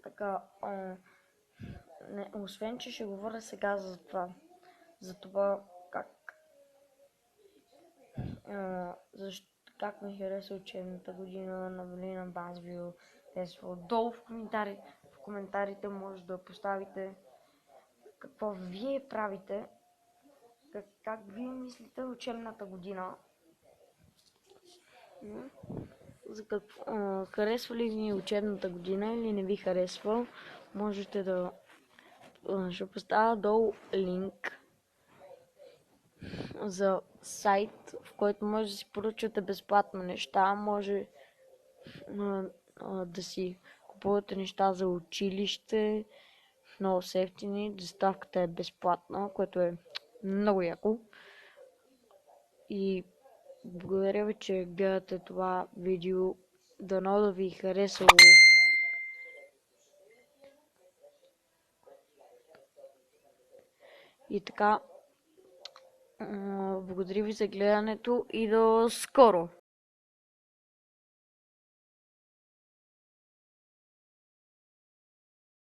Така, освен, че ще говоря сега за това как ми хареса учебната година на Велина Базвил. Долу в коментарите може да поставите какво вие правите, как вие мислите учебната година. За какво харесва ли ви учебната година или не ви харесва, можете да ще поставя долу линк за сайт, в който може да си поръчвате безплатно неща, може да си купувате неща за училище, много са ефтини, доставката е безплатна, което е много яко. И благодаря ви, че гледате това видео. Дано да ви е харесало. И така, благодаря ви за гледането и до скоро!